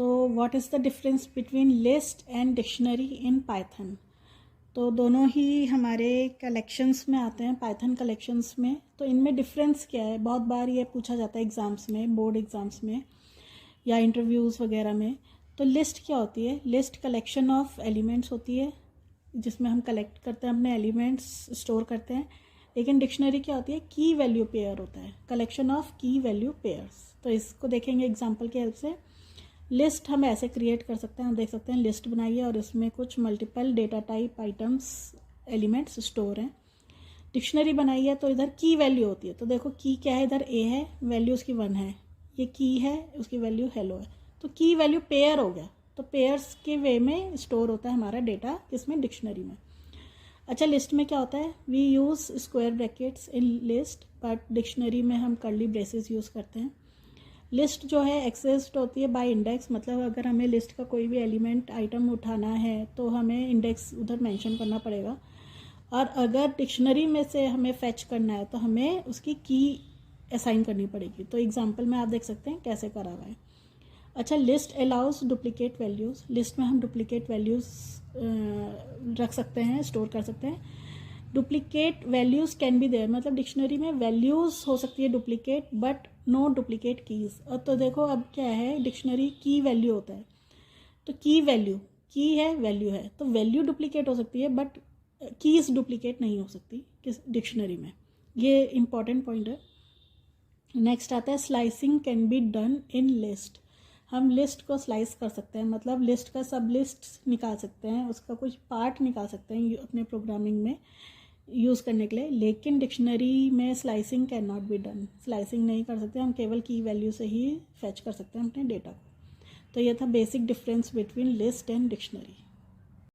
तो what is the difference between list and dictionary in Python. तो दोनों ही हमारे कलेक्शंस में आते हैं, पाइथन कलेक्शंस में। तो इनमें डिफरेंस क्या है, बहुत बार ये पूछा जाता है एग्ज़ाम्स में, बोर्ड एग्ज़ाम्स में या इंटरव्यूज़ वगैरह में। तो लिस्ट क्या होती है, लिस्ट कलेक्शन ऑफ एलिमेंट्स होती है जिसमें हम कलेक्ट करते हैं अपने एलिमेंट्स, स्टोर करते हैं। लेकिन डिक्शनरी क्या होती है, की वैल्यू पेयर होता है, कलेक्शन ऑफ की वैल्यू पेयर्स। तो इसको देखेंगे एग्जांपल की हेल्प से। लिस्ट हम ऐसे क्रिएट कर सकते हैं, हम देख सकते हैं लिस्ट बनाइए और इसमें कुछ multiple data type items elements store हैं। डिक्शनरी बनाई है तो इधर की वैल्यू होती है। तो देखो की क्या है, इधर ए है, वैल्यू उसकी 1 है, ये की है, उसकी वैल्यू हेलो है। तो की वैल्यू पेयर हो गया। तो पेयर्स के वे में स्टोर होता है हमारा डेटा, किसमें, डिक्शनरी में। अच्छा, लिस्ट में क्या होता है, we use square brackets in list, but dictionary में हम कर्ली ब्रेसेस यूज़ करते हैं। लिस्ट जो है एक्सेस्ड होती है बाय इंडेक्स, मतलब अगर हमें लिस्ट का कोई भी एलिमेंट आइटम उठाना है तो हमें इंडेक्स उधर मेंशन करना पड़ेगा। और अगर डिक्शनरी में से हमें फैच करना है तो हमें उसकी की असाइन करनी पड़ेगी। तो एग्जांपल में आप देख सकते हैं कैसे करा हुआ है। अच्छा, list allows duplicate values. List में हम डुप्लीकेट वैल्यूज़ रख सकते हैं, स्टोर कर सकते हैं। Duplicate values can be there, मतलब डिक्शनरी में वैल्यूज़ हो सकती है duplicate, but no duplicate keys. तो देखो अब क्या है, डिक्शनरी की वैल्यू होता है, तो की वैल्यू, की है वैल्यू है, तो वैल्यू डुप्लीकेट हो सकती है बट कीज़ डुप्लीकेट नहीं हो सकती किस डिक्शनरी में। ये इंपॉर्टेंट पॉइंट है। नेक्स्ट आता है slicing can be done in list. हम लिस्ट को स्लाइस कर सकते हैं, मतलब लिस्ट का सब लिस्ट निकाल सकते हैं, उसका कुछ पार्ट निकाल सकते हैं अपने प्रोग्रामिंग में यूज़ करने के लिए। लेकिन डिक्शनरी में slicing can not be done, slicing नहीं कर सकते, हम केवल की वैल्यू से ही फैच कर सकते हैं अपने डेटा को। तो ये था basic difference between list and dictionary.